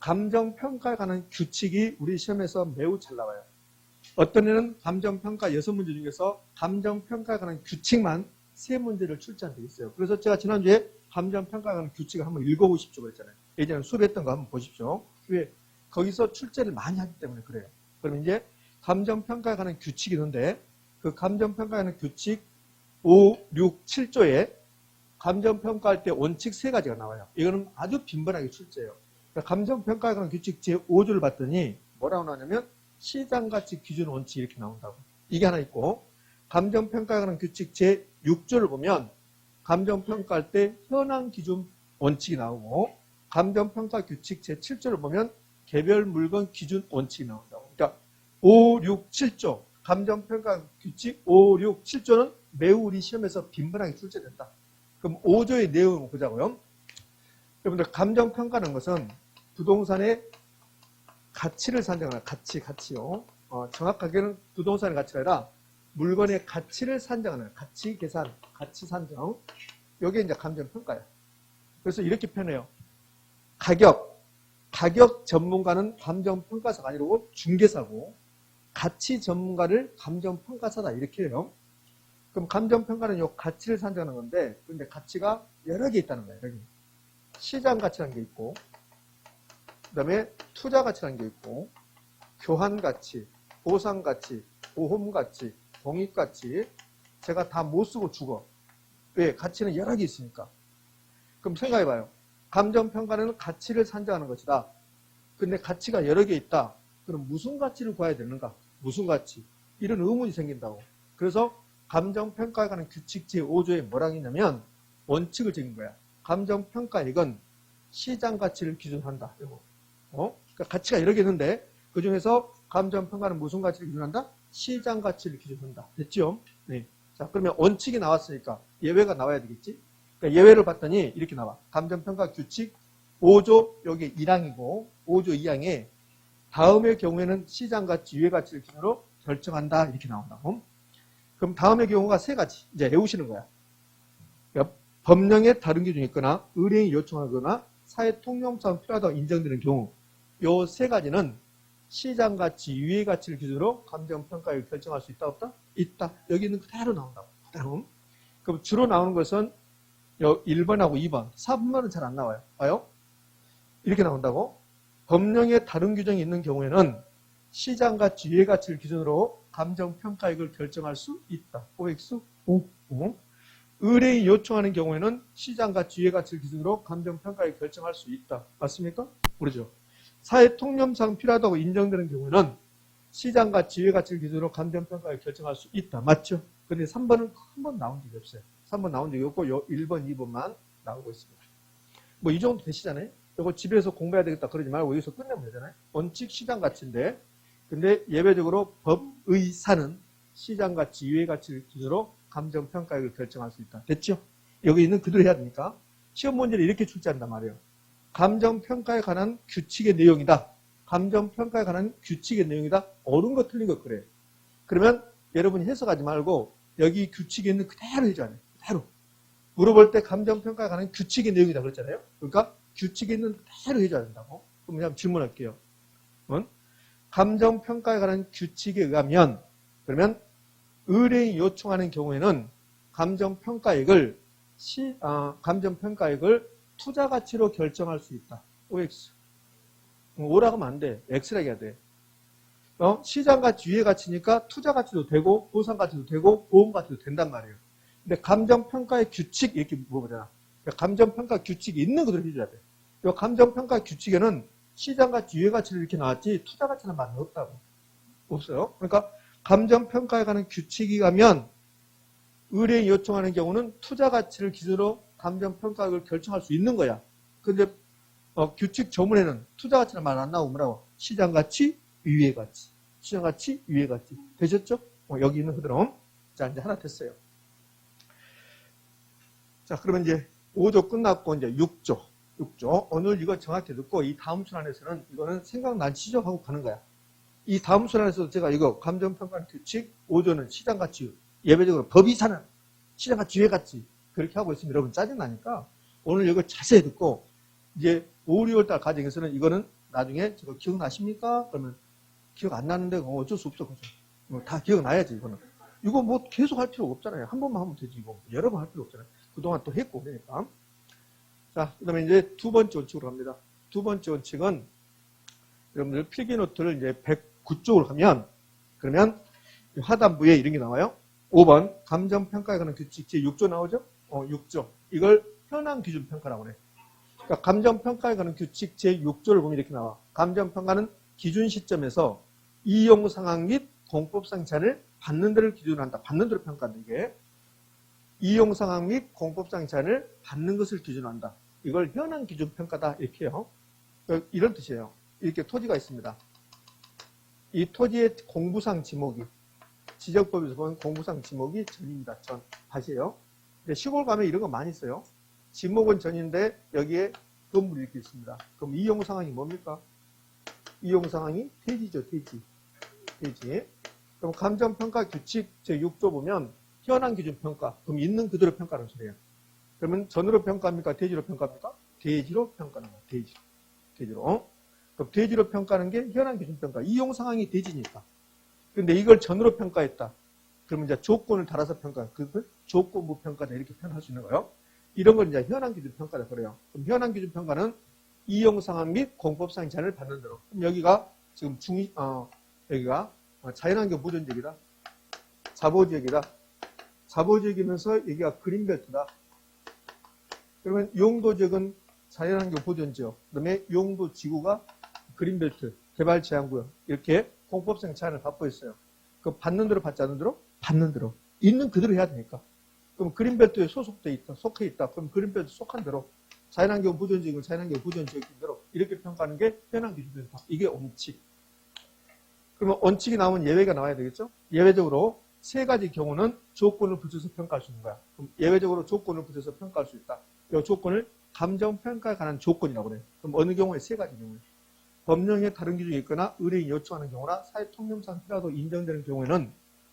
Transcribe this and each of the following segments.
감정평가에 관한 규칙이 우리 시험에서 매우 잘 나와요. 어떤 애는 감정평가 6문제 중에서 감정평가에 관한 규칙만 3문제를 출제한 적이 있어요. 그래서 제가 지난주에 감정평가에 관한 규칙을 한번 읽어보십시오 그랬잖아요. 예전에 수업했던 거 한번 보십시오. 왜? 거기서 출제를 많이 하기 때문에 그래요. 그럼 이제 감정평가에 관한 규칙이 있는데 그 감정평가에 관한 규칙 5, 6, 7조에 감정평가할 때 원칙 3가지가 나와요. 이거는 아주 빈번하게 출제해요. 그러니까 감정평가에 관한 규칙 제5조를 봤더니 뭐라고 나오냐면 시장가치 기준 원칙 이렇게 나온다고. 이게 하나 있고 감정평가에 관한 규칙 제6조를 보면 감정평가할 때 현황 기준 원칙이 나오고 감정평가 규칙 제7조를 보면 개별 물건 기준 원칙이 나온다고. 그러니까 5, 6, 7조 감정평가 규칙 5, 6, 7조는 매우 우리 시험에서 빈번하게 출제된다. 그럼 5조의 내용을 보자고요. 여러분들 감정평가는 것은 부동산의 가치를 산정하는 가치요. 정확하게는 부동산의 가치가 아니라 물건의 가치를 산정하는 가치 계산, 가치 산정. 이게 이제 감정평가예요. 그래서 이렇게 표현해요. 가격 전문가는 감정평가사가 아니고 중개사고 가치 전문가를 감정평가사다 이렇게 해요. 그럼 감정평가는 이 가치를 산정하는 건데 근데 가치가 여러 개 있다는 거예요. 여기 시장 가치라는 게 있고 그 다음에 투자 가치라는 게 있고 교환 가치, 보상 가치, 보험 가치, 공익 가치 제가 다 못 쓰고 죽어. 왜? 가치는 여러 개 있으니까. 그럼 생각해봐요. 감정평가는 가치를 산정하는 것이다. 근데 가치가 여러 개 있다. 그럼 무슨 가치를 구해야 되는가? 무슨 가치? 이런 의문이 생긴다고. 그래서 감정평가에 관한 규칙 제5조에 뭐라고 했냐면 원칙을 적인 거야. 감정평가액은 시장 가치를 기준한다. 이거. 그러니까 가치가 여러 개 있는데 그 중에서 감정평가는 무슨 가치를 기준한다? 시장 가치를 기준한다. 됐죠? 네. 자, 그러면 원칙이 나왔으니까 예외가 나와야 되겠지? 그러니까 예외를 봤더니 이렇게 나와. 감정평가 규칙 5조 여기 1항이고 5조 2항에 다음의 경우에는 시장 가치, 유예 가치를 기준으로 결정한다. 이렇게 나온다고. 그럼 다음의 경우가 3가지. 이제 외우시는 거야. 그러니까 법령에 다른 기준이 있거나 의뢰인이 요청하거나 사회 통념상 필요하다고 인정되는 경우 요 3가지는 시장 가치, 유예 가치를 기준으로 감정평가를 결정할 수 있다 없다? 있다. 여기 있는 그대로 나온다고. 그대로. 그럼 주로 나오는 것은 1번하고 2번. 4번은 잘 안 나와요. 봐요. 이렇게 나온다고. 법령에 다른 규정이 있는 경우에는 시장 가치, 유예 가치를 기준으로 감정평가액을 결정할 수 있다. OX, O. 의뢰인이 요청하는 경우에는 시장 가치, 유예 가치를 기준으로 감정평가액을 결정할 수 있다. 맞습니까? 모르죠. 사회 통념상 필요하다고 인정되는 경우에는 시장 가치, 유예 가치를 기준으로 감정평가액을 결정할 수 있다. 맞죠? 근데 3번은 한 번 나온 적이 없어요. 3번 나온 적이 없고 1번, 2번만 나오고 있습니다. 뭐 이 정도 되시잖아요? 이거 집에서 공부해야 되겠다 그러지 말고 여기서 끝내면 되잖아요? 원칙 시장 가치인데 근데 예외적으로 법의사는 시장 가치, 유예 가치를 기준으로 감정평가액을 결정할 수 있다. 됐죠? 여기 있는 그대로 해야 되니까 시험 문제를 이렇게 출제한단 말이에요. 감정평가에 관한 규칙의 내용이다. 감정평가에 관한 규칙의 내용이다. 옳은 거 틀린 거 그래요. 그러면 여러분이 해석하지 말고 여기 규칙에 있는 그대로 해줘야 돼요. 그대로. 물어볼 때 감정평가에 관한 규칙의 내용이다 그랬잖아요. 그러니까 규칙에 있는 그대로 해줘야 된다고. 그럼 한번 질문할게요. 감정평가에 관한 규칙에 의하면 그러면 의뢰인이 요청하는 경우에는 감정평가액을 투자 가치로 결정할 수 있다. OX. O라고 하면 안 돼. X라고 해야 돼. 시장 가치, 유예 가치니까 투자 가치도 되고 보상 가치도 되고 보험 가치도 된단 말이에요. 근데 감정평가의 규칙 이렇게 물어보잖아. 그러니까 감정평가 규칙이 있는 그대로 해줘야 돼. 이 감정평가 규칙에는 시장 가치, 유예 가치를 이렇게 나왔지 투자 가치는 말은 없다고. 없어요. 그러니까 감정평가에 관한 규칙이 가면 의뢰인이 요청하는 경우는 투자 가치를 기준으로 감정평가액을 결정할 수 있는 거야. 근데 규칙 조문에는 투자 가치는 말 안 나오고 뭐라고? 시장 가치, 유예 가치. 시장 가치, 유예 가치. 되셨죠? 여기 있는 그대로. 자, 이제 하나 됐어요. 자, 그러면 이제 5조 끝났고 이제 6조. 오늘 이거 정확히 듣고 이 다음 순환에서는 이거는 생각나시죠? 하고 가는 거야. 이 다음 순환에서 제가 이거 감정평가 규칙 5조는 시장가치 예외적으로 법이사는 시장가치 유예가치 그렇게 하고 있으면 여러분 짜증나니까 오늘 이거 자세히 듣고 이제 5, 6월달 과정에서는 이거는 나중에 저거 기억나십니까? 그러면 기억 안 나는데 어쩔 수 없어. 그죠? 다 기억나야지, 이거는. 이거 뭐 계속 할 필요가 없잖아요. 한 번만 하면 되지, 이거. 여러 번 할 필요 없잖아요. 그동안 또 했고, 그러니까. 자, 그 다음에 이제 두 번째 원칙으로 갑니다. 두 번째 원칙은 여러분들 필기노트를 이제 109쪽으로 가면, 그러면 하단부에 이런 게 나와요. 5번, 감정평가에 관한 규칙 제6조 나오죠? 6조. 이걸 현황기준평가라고 해. 그러니까 감정평가에 관한 규칙 제6조를 보면 이렇게 나와. 감정평가는 기준 시점에서 이용 상황 및 공법상 제한을 받는 데를 기준으로 한다. 받는 데로 평가한다, 이게. 이용 상황 및 공법상 제한을 받는 것을 기준으로 한다. 이걸 현황 기준 평가다, 이렇게 해요. 이런 뜻이에요. 이렇게 토지가 있습니다. 이 토지의 공부상 지목이, 지적법에서 보면 공부상 지목이 전입니다. 전. 다시 해요. 시골 가면 이런 거 많이 써요. 지목은 전인데 여기에 건물이 이렇게 있습니다. 그럼 이용 상황이 뭡니까? 이용 상황이 대지죠, 대지. 대지. 그럼 감정평가 규칙 제6조 보면 현황 기준 평가. 그럼 있는 그대로 평가하는 소리예요. 그러면 전으로 평가합니까? 대지로 평가합니까? 대지로 평가하는 거예요. 대지로. 대지로. 그럼 대지로 평가하는 게 현황 기준 평가. 이용 상황이 대지니까. 근데 이걸 전으로 평가했다. 그러면 이제 조건을 달아서 평가. 그걸 조건부 평가다, 이렇게 표현할 수 있는 거예요. 이런 걸 이제 현황 기준 평가다 그래요. 그럼 현황 기준 평가는 이용 상황 및 공법상 제한을 받는 대로. 그럼 여기가 지금 여기가 자연환경 보존지역이다. 자보지역이다. 자보지역이면서 여기가 그린벨트다. 그러면 용도지역은 자연환경 보존지역. 그다음에 용도지구가 그린벨트, 개발제한구역. 이렇게 공법상 제한을 받고 있어요. 그 받는 대로 받지 않는 대로? 받는 대로. 있는 그대로 해야 되니까. 그럼 그린벨트에 소속돼 있다, 속해 있다. 그럼 그린벨트 속한 대로 자연환경 보존지역은 자연환경 보존지역인 대로 이렇게 평가하는 게 현황기준 평가. 이게 원칙. 그러면 원칙이 나오면 예외가 나와야 되겠죠? 예외적으로 세 가지 경우는 조건을 붙여서 평가할 수 있는 거야. 그럼 예외적으로 조건을 붙여서 평가할 수 있다. 이 조건을 감정평가에 관한 조건이라고 그래요. 그럼 어느 경우에 세 가지 경우에. 법령에 다른 기준이 있거나 의뢰인이 요청하는 경우나 사회통념상 필요하도 인정되는 경우에는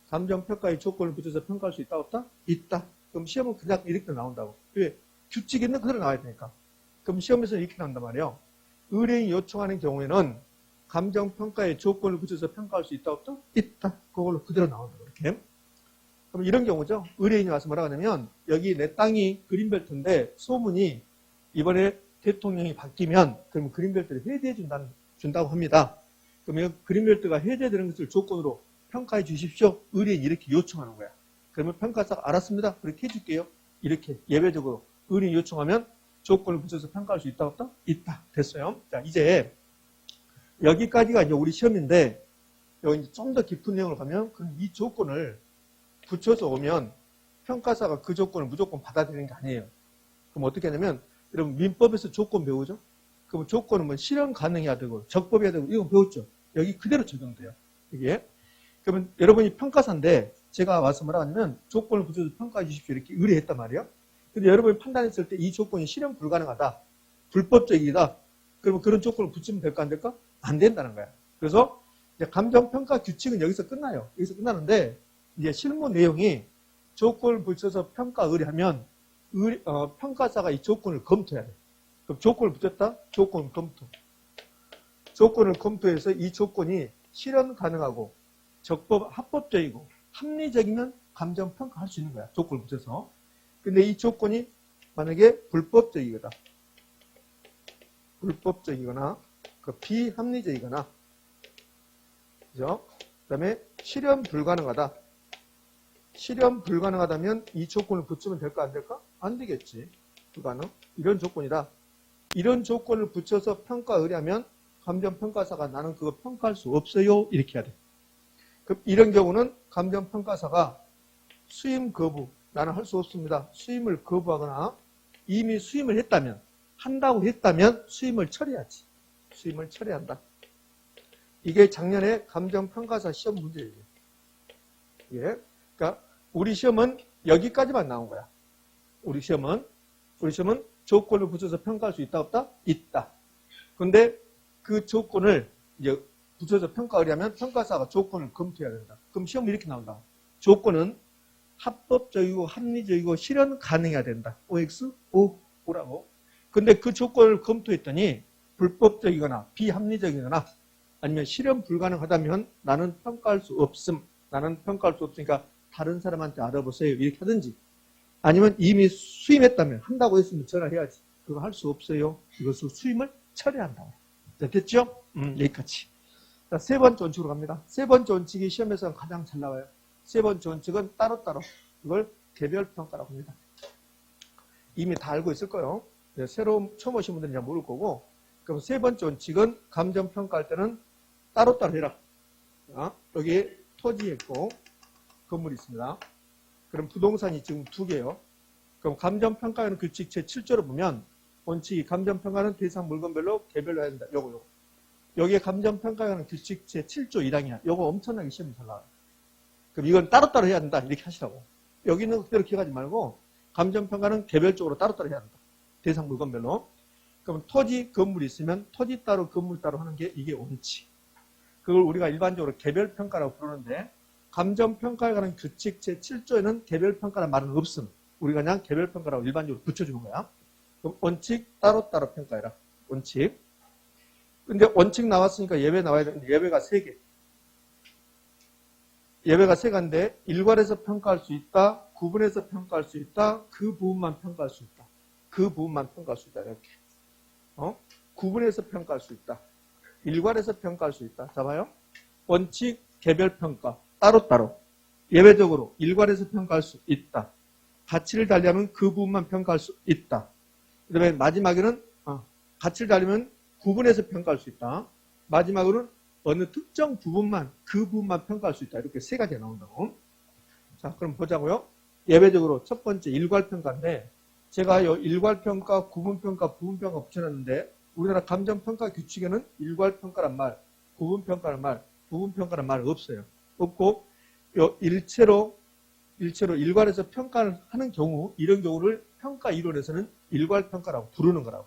감정평가의 조건을 붙여서 평가할 수 있다, 없다? 있다. 그럼 시험은 그냥 이렇게 나온다고. 왜? 규칙이 있는 그대로 나와야 되니까. 그럼 시험에서 이렇게 나온단 말이에요. 의뢰인이 요청하는 경우에는 감정평가의 조건을 붙여서 평가할 수 있다, 없다? 있다. 그걸로 그대로 나온다고. 이렇게. 그럼 이런 경우죠. 의뢰인이 와서 뭐라고 하냐면, 여기 내 땅이 그린벨트인데 소문이 이번에 대통령이 바뀌면, 그러면 그린벨트를 해제해 준다고 합니다. 그러면 그린벨트가 해제되는 것을 조건으로 평가해 주십시오. 의뢰인이 이렇게 요청하는 거야. 그러면 평가사가 알았습니다. 그렇게 해줄게요. 이렇게 예외적으로 의뢰인이 요청하면 조건을 붙여서 평가할 수 있다, 없다? 있다. 됐어요. 자, 이제 여기까지가 이제 우리 시험인데, 여기 이제 좀 더 깊은 내용을 가면, 그럼 이 조건을 붙여서 오면 평가사가 그 조건을 무조건 받아들이는 게 아니에요. 그럼 어떻게 하냐면, 여러분 민법에서 조건 배우죠? 그럼 조건은 뭐 실현 가능해야 되고, 적법해야 되고, 이건 배웠죠? 여기 그대로 적용돼요. 이게. 그러면 여러분이 평가사인데, 제가 와서 뭐라 하냐면, 조건을 붙여서 평가해 주십시오. 이렇게 의뢰했단 말이에요. 근데 여러분이 판단했을 때 이 조건이 실현 불가능하다, 불법적이다, 그러면 그런 조건을 붙이면 될까, 안 될까? 안 된다는 거야. 그래서 이제 감정평가 규칙은 여기서 끝나요. 여기서 끝나는데, 이제 실무 내용이 조건을 붙여서 평가 의뢰하면, 평가사가 이 조건을 검토해야 돼. 그럼 조건을 붙였다? 조건을 검토. 조건을 검토해서 이 조건이 실현 가능하고, 합법적이고, 합리적이면 감정평가할 수 있는 거야. 조건을 붙여서. 근데 이 조건이 만약에 불법적이거나, 비합리적이거나, 그죠? 그 다음에 실현 불가능하다. 실현 불가능하다면 이 조건을 붙이면 될까, 안 될까? 안 되겠지. 불가능. 이런 조건이다. 이런 조건을 붙여서 평가 의뢰하면 감정평가사가 나는 그거 평가할 수 없어요. 이렇게 해야 돼. 그럼 이런 경우는 감정평가사가 수임 거부, 나는 할 수 없습니다. 수임을 거부하거나 이미 수임을 했다면, 한다고 했다면 수임을 처리하지. 수임을 처리한다. 이게 작년에 감정평가사 시험 문제예요. 예. 그러니까 우리 시험은 여기까지만 나온 거야. 우리 시험은 조건을 붙여서 평가할 수 있다, 없다? 있다. 근데 그 조건을 이제 붙여서 평가하려면 평가사가 조건을 검토해야 된다. 그럼 시험이 이렇게 나온다. 조건은 합법적이고 합리적이고 실현 가능해야 된다. OX? O라고. 근데 그 조건을 검토했더니 불법적이거나 비합리적이거나 아니면 실현 불가능하다면 나는 평가할 수 없음. 나는 평가할 수 없으니까 다른 사람한테 알아보세요. 이렇게 하든지 아니면 이미 수임했다면 한다고 했으면 전화해야지. 그거 할 수 없어요. 이것을 수임을 철회한다고. 자, 됐죠? 여기까지. 자, 세 번째 원칙으로 갑니다. 세 번째 원칙이 시험에서 가장 잘 나와요. 세 번째 원칙은 따로따로. 이걸 개별평가라고 합니다. 이미 다 알고 있을 거예요. 새로 처음 오신 분들은 잘 모를 거고. 그럼 세 번째 원칙은 감정평가할 때는 따로따로 해라. 자, 여기 토지 있고 건물이 있습니다. 그럼 부동산이 지금 두 개요. 그럼 감정평가하는 규칙 제7조를 보면 원칙이 감정평가는 대상 물건별로 개별로 해야 된다. 요거. 여기에 감정평가하는 규칙 제7조 1항이야. 요거 엄청나게 시험이 잘 나와요. 그럼 이건 따로따로 해야 된다. 이렇게 하시라고. 여기는 그대로 기억하지 말고 감정평가는 개별적으로 따로따로 해야 된다. 대상 물건별로. 그럼 토지, 건물이 있으면 토지 따로, 건물 따로 하는 게 이게 원칙. 그걸 우리가 일반적으로 개별평가라고 부르는데 감정평가에 관한 규칙 제7조에는 개별평가라는 말은 없음. 우리가 그냥 개별평가라고 일반적으로 붙여주는 거야. 그럼 원칙 따로따로 평가해라. 원칙. 근데 원칙 나왔으니까 예외 나와야 되는데 예외가 3개. 예외가 3개인데 일괄해서 평가할 수 있다. 구분해서 평가할 수 있다. 그 부분만 평가할 수 있다. 그 부분만 평가할 수 있다. 이렇게. 구분해서 평가할 수 있다. 일괄해서 평가할 수 있다. 자, 봐요. 원칙, 개별평가. 따로따로. 예외적으로 일괄해서 평가할 수 있다. 가치를 달리하면 그 부분만 평가할 수 있다. 그 다음에 마지막에는 가치를 달리면 구분해서 평가할 수 있다. 마지막으로는 어느 특정 부분만 그 부분만 평가할 수 있다. 이렇게 3가지가 나온다고. 자, 그럼 보자고요. 예외적으로 첫 번째 일괄평가인데 제가 이 일괄평가, 구분평가, 부분평가 붙여놨는데 우리나라 감정평가 규칙에는 일괄평가란 말, 구분평가란 말, 부분평가란 말 없어요. 없고 요 일체로 일괄해서 평가를 하는 경우 이런 경우를 평가 이론에서는 일괄평가라고 부르는 거라고.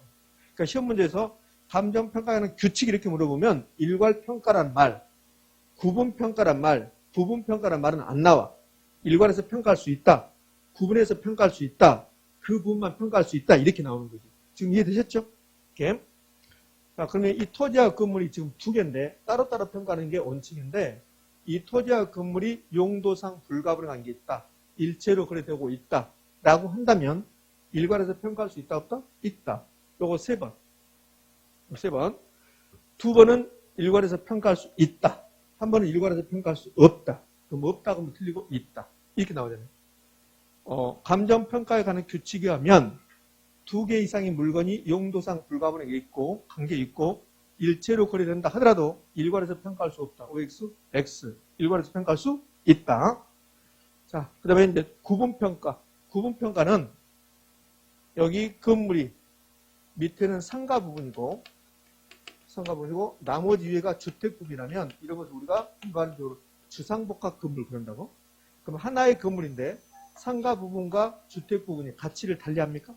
그러니까 시험 문제에서 감정평가하는 규칙 이렇게 물어보면 일괄평가란 말, 구분평가란 말, 부분평가란 말은 안 나와. 일괄해서 평가할 수 있다. 구분해서 평가할 수 있다. 그 부분만 평가할 수 있다. 이렇게 나오는 거지. 지금 이해되셨죠? 이렇게. 자, 그러면 이 토지와 건물이 지금 2개인데 따로따로 평가하는 게 원칙인데 이 토지와 건물이 용도상 불가분한 게 있다. 일체로 거래되고 있다. 라고 한다면 일괄해서 평가할 수 있다 없다? 있다. 요거 3번. 3번. 2번은 일괄해서 평가할 수 있다. 1번은 일괄해서 평가할 수 없다. 그럼 없다고 하면 틀리고 있다. 이렇게 나오잖아요. 감정평가에 관한 규칙에 하면 2개 이상의 물건이 용도상 불가분하게 있고 관계 있고 일체로 거래된다 하더라도 일괄해서 평가할 수 없다. OX, X. 일괄해서 평가할 수 있다. 자, 그 다음에 이제 구분평가. 구분평가는 여기 건물이 밑에는 상가 부분이고 나머지 위에가 주택 부분이라면 이런 것을 우리가 일반적으로 주상복합 건물 그런다고? 그럼 하나의 건물인데 상가 부분과 주택 부분이 가치를 달리합니까?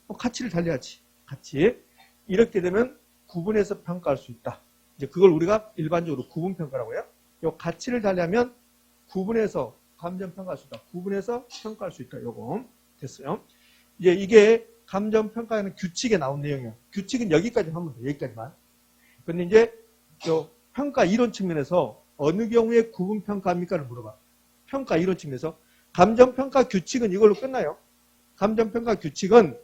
가치를 달리하지. 같이. 이렇게 되면 구분해서 평가할 수 있다. 이제 그걸 우리가 일반적으로 구분평가라고 해요. 이 가치를 달리하면 구분해서 감정평가할 수 있다. 구분해서 평가할 수 있다. 요거 됐어요. 이제 이게 감정평가에는 규칙에 나온 내용이에요. 규칙은 여기까지 하면 돼. 여기까지만. 근데 이제 요 평가 이론 측면에서 어느 경우에 구분평가합니까를 물어봐. 평가 이론 측면에서 감정평가 규칙은 이걸로 끝나요. 감정평가 규칙은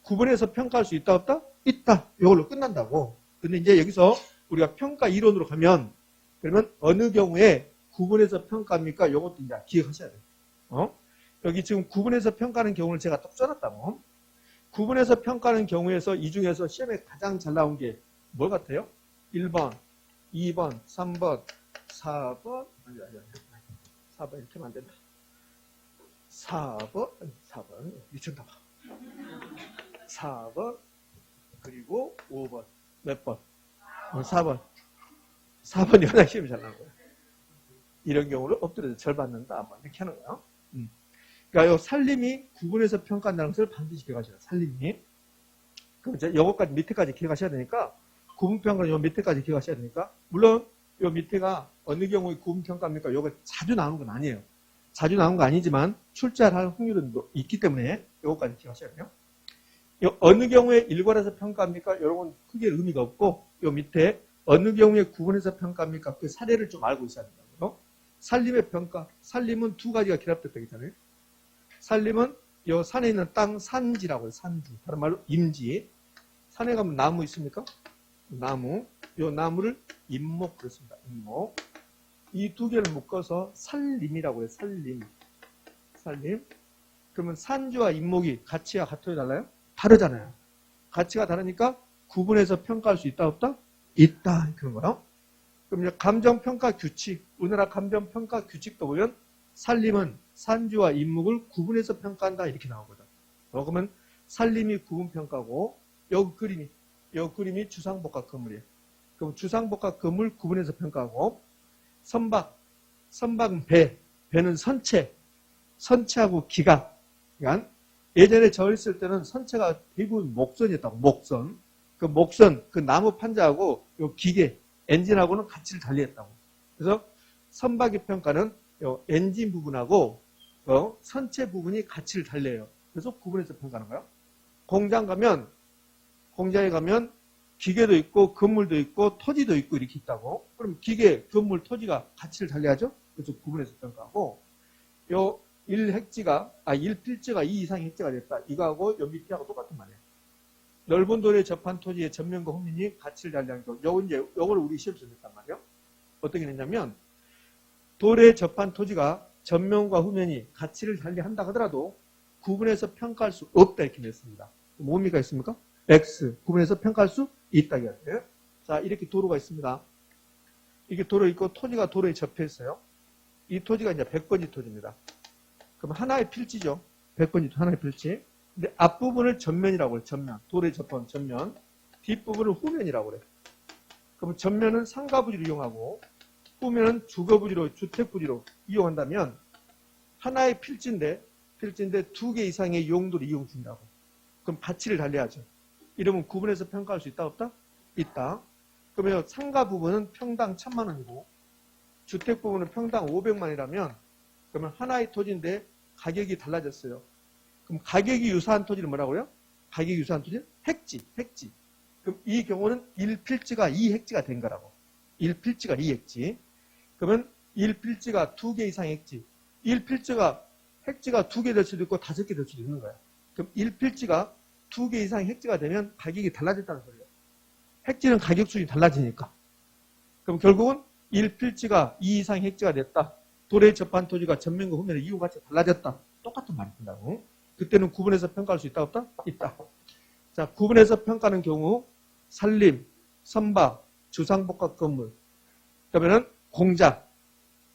구분해서 평가할 수 있다 없다? 있다. 이걸로 끝난다고. 근데 이제 여기서 우리가 평가 이론으로 가면 그러면 어느 경우에 구분해서 평가합니까? 이것도 이제 기억하셔야 돼요. 여기 지금 구분해서 평가하는 경우를 제가 딱 써놨다고. 구분해서 평가하는 경우에서 이 중에서 시험에 가장 잘 나온 게 뭐 같아요? 1번, 2번, 3번, 4번, 4번 이렇게 하면 안 된다. 4번, 미쳤나 봐. 4번, 그리고 5번. 몇 번? 4번. 4번이 워낙 시험이 잘 나온 거예요. 이런 경우를 엎드려서 절 받는다. 한번 이렇게 하는 거예요. 그러니까 요 살림이 구분해서 평가한다는 것을 반드시 기억하셔야 돼요. 살림이. 그럼 이제 요거까지 밑에까지 기억하셔야 되니까 구분평가는 요 밑에까지 기억하셔야 되니까 물론 요 밑에가 어느 경우에 구분평가입니까? 요거 자주 나오는 건 아니에요. 자주 나오는 건 아니지만 출제할 확률은 있기 때문에 요거까지 기억하셔야 돼요. 어느 경우에 일괄해서 평가합니까? 이런 건 크게 의미가 없고 요 밑에 어느 경우에 구분해서 평가합니까? 그 사례를 좀 알고 있어야 된다고요. 산림의 평가. 산림은 두 가지가 결합됐다 했잖아요. 산림은 요 산에 있는 땅 산지라고 해요. 산지. 다른 말로 임지. 산에 가면 나무 있습니까? 나무. 요 나무를 임목 그렇습니다. 임목. 이 두 개를 묶어서 산림이라고 해요. 산림. 산림. 그러면 산주와 임목이 가치가 같아요, 달라요? 다르잖아요. 가치가 다르니까 구분해서 평가할 수 있다, 없다? 있다. 그런 거요. 그럼 이제 감정평가 규칙, 우리나라 감정평가 규칙도 보면 산림은 산주와 임목을 구분해서 평가한다 이렇게 나오거든. 그러면 산림이 구분평가고 요 그림이 주상복합 건물이에요. 그럼 주상복합 건물 구분해서 평가하고 선박은 배는 선체하고 기각. 그러니까 예전에 저 있을 때는 선체가 대부분 목선이었다고, 목선. 그 목선, 그 나무 판자하고 요 기계, 엔진하고는 가치를 달리했다고. 그래서 선박의 평가는 요 엔진 부분하고 선체 부분이 가치를 달려요. 그래서 구분해서 평가하는 거예요. 공장에 가면 기계도 있고 건물도 있고 토지도 있고 이렇게 있다고. 그럼 기계, 건물, 토지가 가치를 달려야죠. 그래서 구분해서 평가하고 요 1필지가 2 이상의 획지가 됐다. 이거하고 요 밑에하고 똑같은 말이에요. 넓은 도로에 접한 토지의 전면과 후면이 가치를 달리하는 거. 요걸 우리 시험에서 냈단 말이에요. 어떻게 냈냐면 도로에 접한 토지가 전면과 후면이 가치를 달리한다 하더라도 구분해서 평가할 수 없다 이렇게 냈습니다. 뭡니까 있습니까? X. 구분해서 평가할 수 있다 이거예요. 자, 이렇게 도로가 있습니다. 이게 도로 있고 토지가 도로에 접해 있어요. 이 토지가 이제 100번지 토지입니다. 그럼 하나의 필지죠. 100번지 하나의 필지. 근데 앞부분을 전면이라고 해요. 전면. 도로에 접한 전면. 뒷부분을 후면이라고 그래요. 그럼 전면은 상가부지로 이용하고 후면은 주거부지로, 주택부지로 이용한다면 하나의 필지인데 두 개 이상의 용도를 이용 중이라고. 그럼 가치를 달리하죠. 이러면 구분해서 평가할 수 있다 없다? 있다. 그러면 상가 부분은 평당 1000만 원이고 주택 부분은 평당 500만 원이라면 그러면 하나의 토지인데 가격이 달라졌어요. 그럼 가격이 유사한 토지는 뭐라고요? 가격이 유사한 토지는 획지. 그럼 이 경우는 1필지가 2획지가 된 거라고. 1필지가 2획지. 그러면 1필지가 2개 이상 획지. 1필지가 획지가 2개 될 수도 있고 5개 될 수도 있는 거야. 그럼 1필지가 2개 이상 획지가 되면 가격이 달라졌다는 소리예요. 획지는 가격 수준이 달라지니까. 그럼 결국은 1필지가 2 이상 획지가 됐다. 도로에 접한 토지가 전면과 후면의 이용 가치가 달라졌다. 똑같은 말이 된다고. 그때는 구분해서 평가할 수 있다 없다? 있다. 자, 구분해서 평가하는 경우 산림, 선박, 주상복합 건물, 그러면은 공장,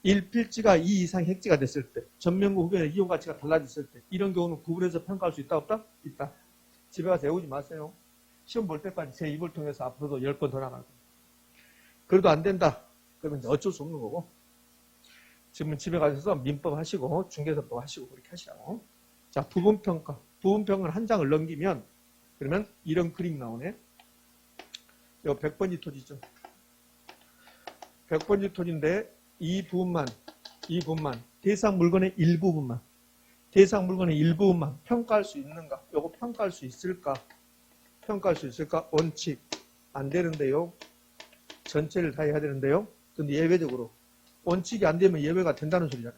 1필지가 2 이상 획지가 됐을 때, 전면과 후면의 이용 가치가 달라졌을 때, 이런 경우는 구분해서 평가할 수 있다 없다? 있다. 집에 가서 외우지 마세요. 시험 볼 때까지 제 입을 통해서 앞으로도 10번 더 나갈 거예요. 그래도 안 된다. 그러면 이제 어쩔 수 없는 거고. 지금 집에 가셔서 민법 하시고 중개사법 하시고 그렇게 하시라고. 자, 부분평가. 부분평가는 한 장을 넘기면 그러면 이런 그림 나오네. 요 100번지 토지죠. 100번지 토지인데 이 부분만 대상 물건의 일부분만 평가할 수 있는가? 요거 평가할 수 있을까? 원칙 안 되는데요. 전체를 다 해야 되는데요. 근데 예외적으로 원칙이 안 되면 예외가 된다는 소리잖아요.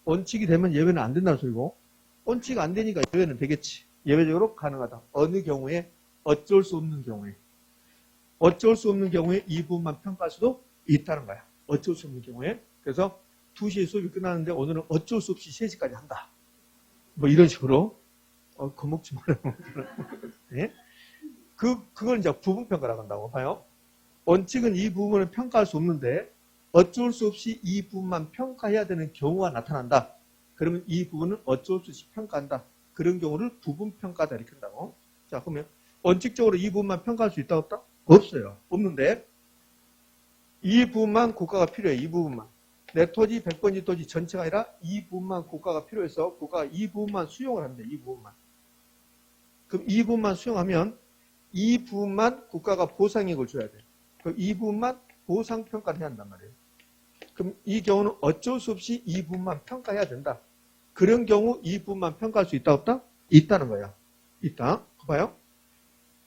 원칙이 되면 예외는 안 된다는 소리고 원칙이 안 되니까 예외는 되겠지. 예외적으로 가능하다. 어느 경우에 어쩔 수 없는 경우에 이 부분만 평가할 수도 있다는 거야. 어쩔 수 없는 경우에. 그래서 2시에 수업이 끝나는데 오늘은 어쩔 수 없이 3시까지 한다. 뭐 이런 식으로 겁먹지 말아요. 네? 그걸 이제 부분평가라고 한다고 봐요. 원칙은 이 부분을 평가할 수 없는데 어쩔 수 없이 이 부분만 평가해야 되는 경우가 나타난다. 그러면 이 부분은 어쩔 수 없이 평가한다. 그런 경우를 부분평가다 이렇게 한다고. 자, 그러면 원칙적으로 이 부분만 평가할 수 있다 없다? 없어요. 없는데 이 부분만 고가가 필요해. 이 부분만. 내 토지 100번지 토지 전체가 아니라 이 부분만 고가가 필요해서 고가가 이 부분만 수용을 한대. 이 부분만. 그럼 이 부분만 수용하면 이 부분만 국가가 보상액을 줘야 돼. 그럼 이 부분만 보상평가를 해야 한단 말이에요. 그럼 이 경우는 어쩔 수 없이 이 부분만 평가해야 된다. 그런 경우 이 부분만 평가할 수 있다 없다? 있다는 거야. 있다. 봐요.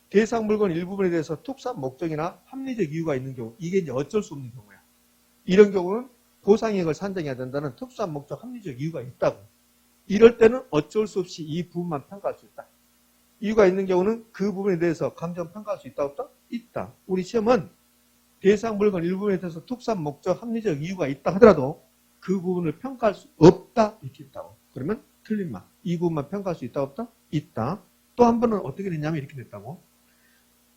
대상 물건 일부분에 대해서 특수한 목적이나 합리적 이유가 있는 경우, 이게 이제 어쩔 수 없는 경우야. 이런 경우는 보상액을 산정해야 된다는 특수한 목적, 합리적 이유가 있다고. 이럴 때는 어쩔 수 없이 이 부분만 평가할 수 있다. 이유가 있는 경우는 그 부분에 대해서 감정 평가할 수 있다, 없다? 있다. 우리 시험은 대상 물건 일부분에 대해서 특수한 목적, 합리적 이유가 있다 하더라도 그 부분을 평가할 수 없다, 이렇게 있다고. 그러면 틀린 말. 이 부분만 평가할 수 있다, 없다? 있다. 또 한 번은 어떻게 됐냐면 이렇게 됐다고.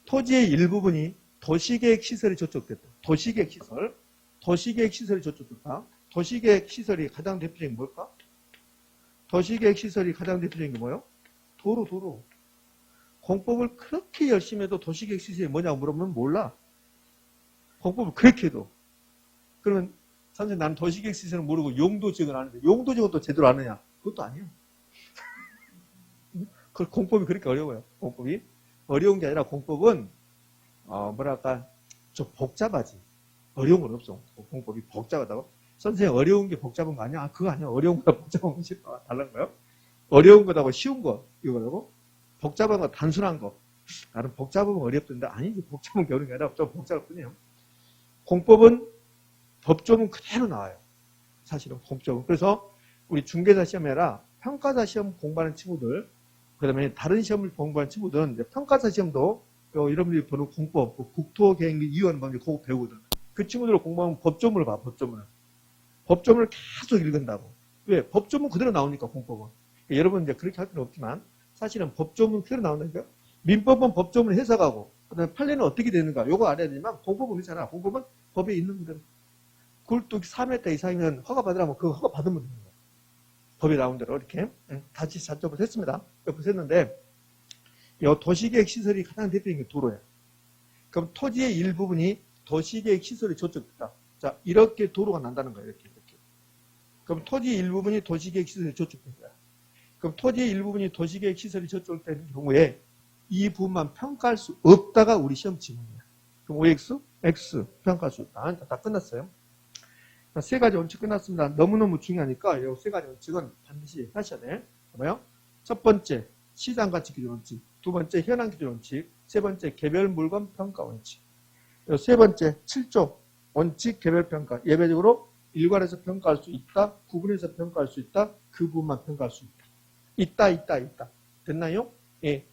토지의 일부분이 도시계획 시설에 저촉됐다. 도시계획 시설. 도시계획 시설이 저촉됐다. 도시계획 시설이 가장 대표적인 게 뭘까? 도시계획 시설이 가장 대표적인 게 뭐예요? 도로. 공법을 그렇게 열심히 해도 도시계획 시설이 뭐냐고 물어보면 몰라. 공법을 그렇게 해도. 그러면 선생님 나는 도시계획 시설은 모르고 용도지역은 아는데 용도지역은 또 제대로 아느냐? 그것도 아니에요. 공법이 그렇게 어려워요. 공법이. 어려운 게 아니라 공법은 뭐랄까 좀 복잡하지. 어려운 건 없어. 공법이 복잡하다고. 선생님 어려운 게 복잡한 거 아니야? 아, 그거 아니야. 어려운 거랑 복잡한 거 다른 거요? 어려운 거하고 쉬운 거 이거라고? 복잡한 거 단순한 거. 나는 복잡하면 어렵던데 아니지. 복잡한 게 어려운 게 아니라 좀 복잡할 뿐이에요. 공법은 법조문 그대로 나와요. 사실은 법조문. 그래서 우리 중개사 시험에라 평가사 시험 공부하는 친구들, 그 다음에 다른 시험을 공부하는 친구들은 평가사 시험도 여러분들이 보는 공법, 국토계획 이유하는 법률 그거 배우거든. 그 친구들 공부하면 법조문을 봐, 법조문을. 법조문을 계속 읽은다고. 왜? 법조문 그대로 나오니까 공법은. 그러니까 여러분 이제 그렇게 할 필요는 없지만 사실은 법조문 그대로 나온다니까요. 민법은 법조문을 해석하고 그다음에 판례는 어떻게 되는가 요거 알아야 되지만 공법은 그렇잖아. 공법은 법에 있는 그대로. 그걸 또 3m 이상이면 허가 받으라면 그거 허가 받으면 되는 거야. 법에 나온 대로 이렇게 다시 작업을 했습니다. 옆에서 했는데 이 도시계획 시설이 가장 대표적인 게 도로예요. 그럼 토지의 일부분이 도시계획 시설에 저촉됐다. 자, 이렇게 도로가 난다는 거예요. 이렇게. 그럼 토지의 일부분이 도시계획 시설에 저촉된 거야. 그럼 토지의 일부분이 도시계획 시설이 저촉된 경우에 이 부분만 평가할 수 없다가 우리 시험 지문이야. 그럼 OX, X 평가할 수 있다. 다 끝났어요. 자, 세 가지 원칙 끝났습니다. 너무너무 중요하니까 이 세 가지 원칙은 반드시 하셔야 돼. 봐봐요. 첫 번째, 시장가치 기준 원칙. 두 번째, 현황 기준 원칙. 세 번째, 개별 물건 평가 원칙. 세 번째, 7조 원칙 개별 평가. 예외적으로 일괄해서 평가할 수 있다. 구분해서 평가할 수 있다. 그 부분만 평가할 수 있다. 있다. 됐나요? 예.